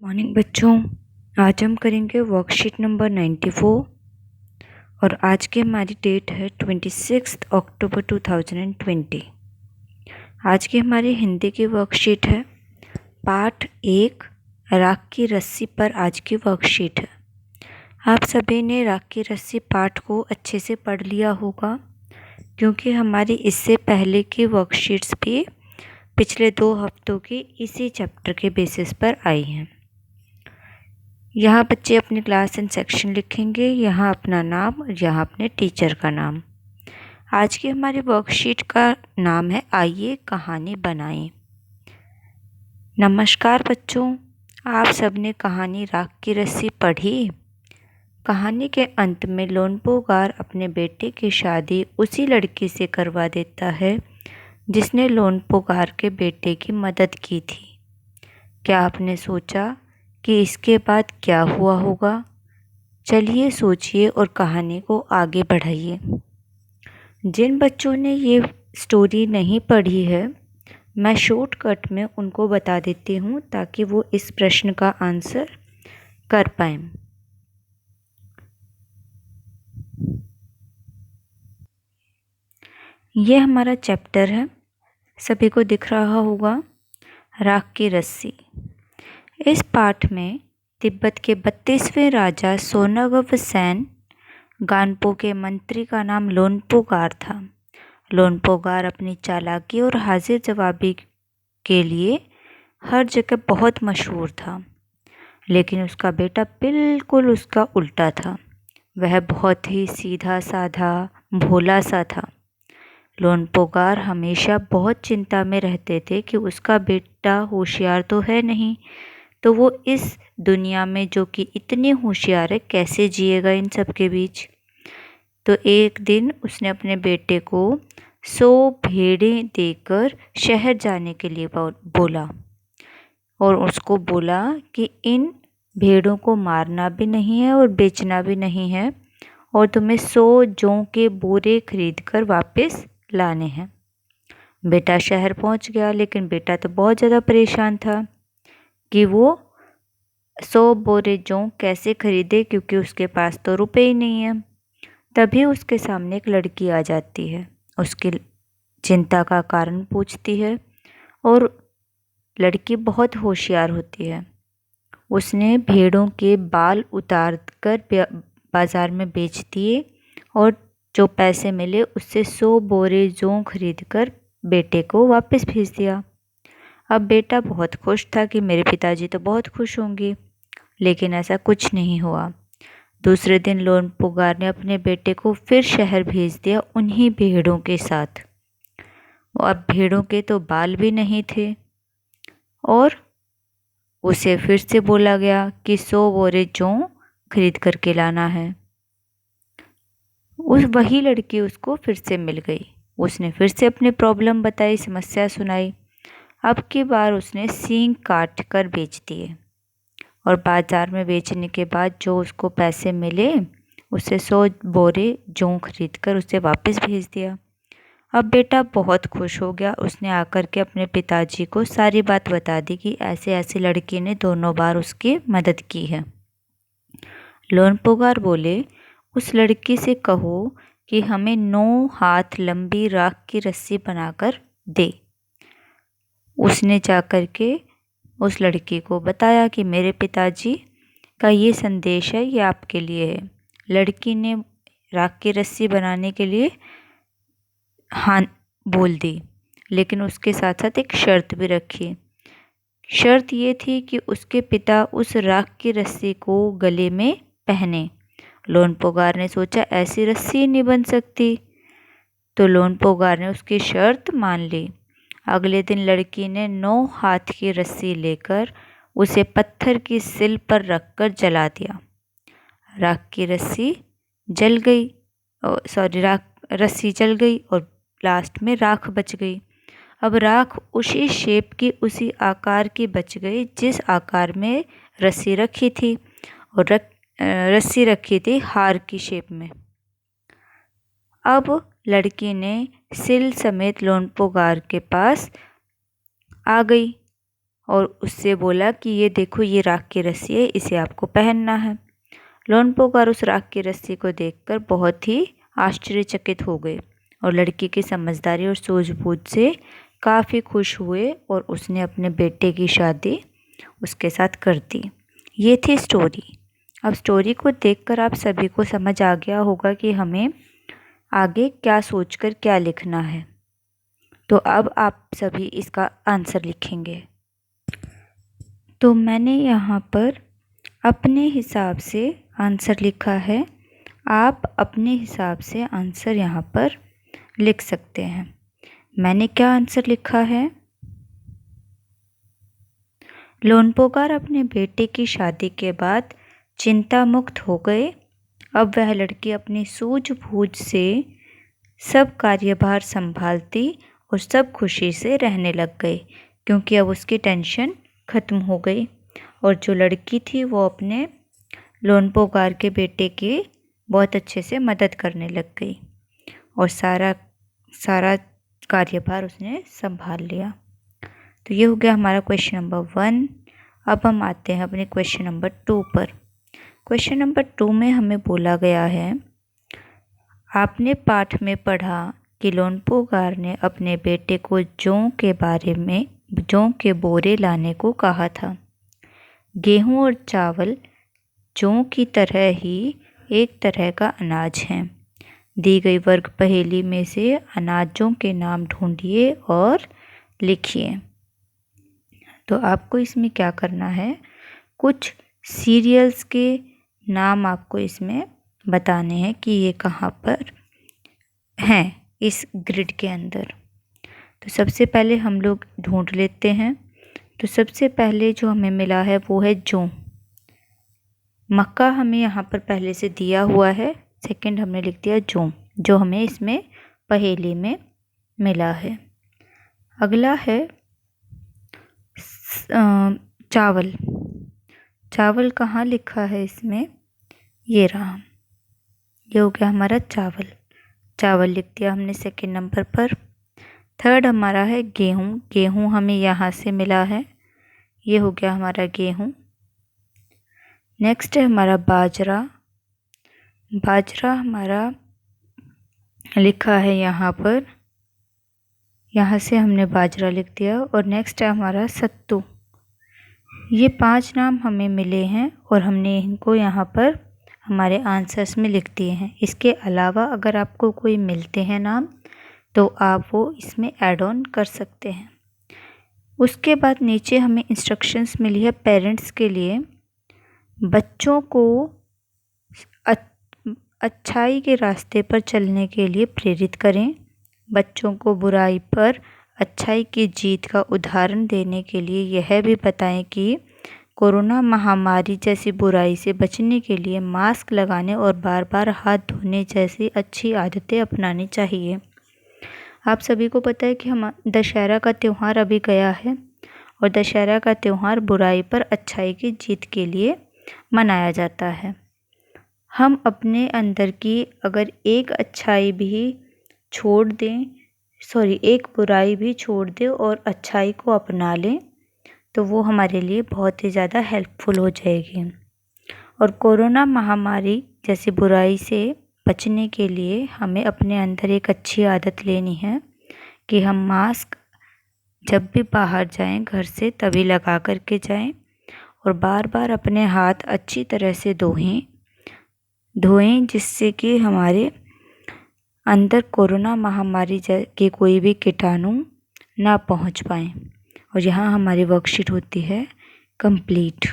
Morning बच्चों, आज हम करेंगे वर्कशीट नंबर 94 और आज की हमारी डेट है 26 अक्टूबर 2020। आज की हमारी हिंदी की वर्कशीट है पाठ 1 राख की रस्सी पर। आज की वर्कशीट है। आप सभी ने राख की रस्सी पाठ को अच्छे से पढ़ लिया होगा, क्योंकि हमारी इससे पहले की वर्कशीट्स भी पिछले 2 हफ्तों की इसी चैप्टर के बेसिस पर आई हैं। यहाँ बच्चे अपनी क्लास एंड सेक्शन लिखेंगे, यहाँ अपना नाम और यहाँ अपने टीचर का नाम। आज की हमारी वर्कशीट का नाम है आइए कहानी बनाएं। नमस्कार बच्चों, आप सबने कहानी राख की रस्सी पढ़ी। कहानी के अंत में लोनपोगार अपने बेटे की शादी उसी लड़की से करवा देता है जिसने लोनपोगार के बेटे की मदद की थी। क्या आपने सोचा कि इसके बाद क्या हुआ होगा? चलिए सोचिए और कहानी को आगे बढ़ाइए। जिन बच्चों ने ये स्टोरी नहीं पढ़ी है, मैं शॉर्टकट में उनको बता देती हूँ ताकि वो इस प्रश्न का आंसर कर पाएं। ये हमारा चैप्टर है, सभी को दिख रहा होगा, राख की रस्सी। इस पाठ में तिब्बत के 32वें राजा सोनगव सेन गानपो के मंत्री का नाम लोनपोगार था। लोनपोगार अपनी चालाकी और हाजिर जवाबी के लिए हर जगह बहुत मशहूर था, लेकिन उसका बेटा बिल्कुल उसका उल्टा था। वह बहुत ही सीधा साधा भोला सा था। लोनपोगार हमेशा बहुत चिंता में रहते थे कि उसका बेटा होशियार तो है नहीं, तो वो इस दुनिया में जो कि इतनी होशियार है कैसे जिएगा इन सब के बीच। तो एक दिन उसने अपने बेटे को 100 भेड़ें देकर शहर जाने के लिए बोला और उसको बोला कि इन भेड़ों को मारना भी नहीं है और बेचना भी नहीं है, और तुम्हें 100 जौ के बोरे खरीद कर वापस लाने हैं। बेटा शहर पहुंच गया, लेकिन बेटा तो बहुत ज़्यादा परेशान था कि वो 100 बोरे जौ कैसे खरीदे, क्योंकि उसके पास तो रुपए ही नहीं है। तभी उसके सामने एक लड़की आ जाती है, उसकी चिंता का कारण पूछती है, और लड़की बहुत होशियार होती है। उसने भेड़ों के बाल उतार कर बाज़ार में बेच दिए और जो पैसे मिले उससे 100 बोरे जौ खरीद कर बेटे को वापस भेज दिया। अब बेटा बहुत खुश था कि मेरे पिताजी तो बहुत खुश होंगे, लेकिन ऐसा कुछ नहीं हुआ। दूसरे दिन लोनपोगार ने अपने बेटे को फिर शहर भेज दिया उन्हीं भेड़ों के साथ। अब भेड़ों के तो बाल भी नहीं थे और उसे फिर से बोला गया कि 100 बोरे जौ खरीद करके लाना है। वही लड़की उसको फिर से मिल गई। उसने फिर से अपनी प्रॉब्लम बताई, समस्या सुनाई। अब की बार उसने सींग काट कर बेच दिए और बाज़ार में बेचने के बाद जो उसको पैसे मिले उससे 100 बोरे जौ खरीद कर उसे वापस भेज दिया। अब बेटा बहुत खुश हो गया। उसने आकर के अपने पिताजी को सारी बात बता दी कि ऐसे ऐसी लड़की ने दोनों बार उसकी मदद की है। लोनपोगार बोले, उस लड़की से कहो कि हमें 9 हाथ लंबी राख की रस्सी बनाकर दे। उसने जाकर के उस लड़की को बताया कि मेरे पिताजी का ये संदेश है, ये आपके लिए है। लड़की ने राख की रस्सी बनाने के लिए हाँ बोल दी, लेकिन उसके साथ साथ एक शर्त भी रखी। शर्त ये थी कि उसके पिता उस राख की रस्सी को गले में पहने। लोनपोगार ने सोचा ऐसी रस्सी नहीं बन सकती, तो लोनपोगार ने उसकी शर्त मान ली। अगले दिन लड़की ने 9 हाथ की रस्सी लेकर उसे पत्थर की सिल पर रखकर जला दिया। राख की रस्सी जल गई, रस्सी जल गई और लास्ट में राख बच गई। अब राख उसी शेप की, उसी आकार की बच गई जिस आकार में रस्सी रखी थी, और रस्सी रखी थी हार की शेप में। अब लड़की ने सिल समेत लोनपोगार के पास आ गई और उससे बोला कि ये देखो, ये राख की रस्सी है, इसे आपको पहनना है। लोनपोगार उस राख की रस्सी को देखकर बहुत ही आश्चर्यचकित हो गए और लड़की की समझदारी और सूझबूझ से काफ़ी खुश हुए और उसने अपने बेटे की शादी उसके साथ कर दी। ये थी स्टोरी। अब स्टोरी को देखकर आप सभी को समझ आ गया होगा कि हमें आगे क्या सोचकर क्या लिखना है। तो अब आप सभी इसका आंसर लिखेंगे। तो मैंने यहाँ पर अपने हिसाब से आंसर लिखा है। आप अपने हिसाब से आंसर यहाँ पर लिख सकते हैं। मैंने क्या आंसर लिखा है? लोनपोगार अपने बेटे की शादी के बाद चिंता मुक्त हो गए। अब वह लड़की अपनी सूझबूझ से सब कार्यभार संभालती और सब खुशी से रहने लग गई, क्योंकि अब उसकी टेंशन ख़त्म हो गई। और जो लड़की थी वो अपने लोनपोगार के बेटे की बहुत अच्छे से मदद करने लग गई और सारा कार्यभार उसने संभाल लिया। तो ये हो गया हमारा क्वेश्चन नंबर 1। अब हम आते हैं अपने क्वेश्चन नंबर 2 पर। क्वेश्चन नंबर 2 में हमें बोला गया है, आपने पाठ में पढ़ा कि लोनपोगार ने अपने बेटे को जौ के बोरे लाने को कहा था। गेहूं और चावल जौ की तरह ही एक तरह का अनाज है। दी गई वर्ग पहेली में से अनाजों के नाम ढूंढिए और लिखिए। तो आपको इसमें क्या करना है, कुछ सीरियल्स के नाम आपको इसमें बताने हैं कि ये कहाँ पर हैं इस ग्रिड के अंदर। तो सबसे पहले हम लोग ढूंढ लेते हैं। तो सबसे पहले जो हमें मिला है वो है जौ। मक्का हमें यहाँ पर पहले से दिया हुआ है। सेकंड हमने लिख दिया जौ, जो हमें इसमें पहेली में मिला है। अगला है चावल। चावल कहाँ लिखा है इसमें? ये रहा, ये हो गया हमारा चावल। चावल लिख दिया हमने सेकंड नंबर पर। थर्ड हमारा है गेहूँ। गेहूँ हमें यहाँ से मिला है, ये हो गया हमारा गेहूँ। नेक्स्ट है हमारा बाजरा। बाजरा हमारा लिखा है यहाँ पर, यहाँ से हमने बाजरा लिख दिया। और नेक्स्ट है हमारा सत्तू। ये 5 नाम हमें मिले हैं और हमने इनको यहाँ पर हमारे आंसर्स में लिख दिए हैं। इसके अलावा अगर आपको कोई मिलते हैं नाम तो आप वो इसमें ऐड ऑन कर सकते हैं। उसके बाद नीचे हमें इंस्ट्रक्शंस मिली है पेरेंट्स के लिए। बच्चों को अच्छाई के रास्ते पर चलने के लिए प्रेरित करें। बच्चों को बुराई पर अच्छाई की जीत का उदाहरण देने के लिए यह भी बताएं कि कोरोना महामारी जैसी बुराई से बचने के लिए मास्क लगाने और बार बार हाथ धोने जैसी अच्छी आदतें अपनानी चाहिए। आप सभी को पता है कि हम दशहरा का त्यौहार अभी गया है और दशहरा का त्यौहार बुराई पर अच्छाई की जीत के लिए मनाया जाता है। हम अपने अंदर की अगर एक बुराई भी छोड़ दें और अच्छाई को अपना लें तो वो हमारे लिए बहुत ही ज़्यादा हेल्पफुल हो जाएगी। और कोरोना महामारी जैसी बुराई से बचने के लिए हमें अपने अंदर एक अच्छी आदत लेनी है कि हम मास्क जब भी बाहर जाएं घर से तभी लगा कर के जाएं और बार बार अपने हाथ अच्छी तरह से धोएं जिससे कि हमारे अंदर कोरोना महामारी के कोई भी कीटाणु ना पहुंच पाएं। और यहाँ हमारी वर्कशीट होती है कंप्लीट।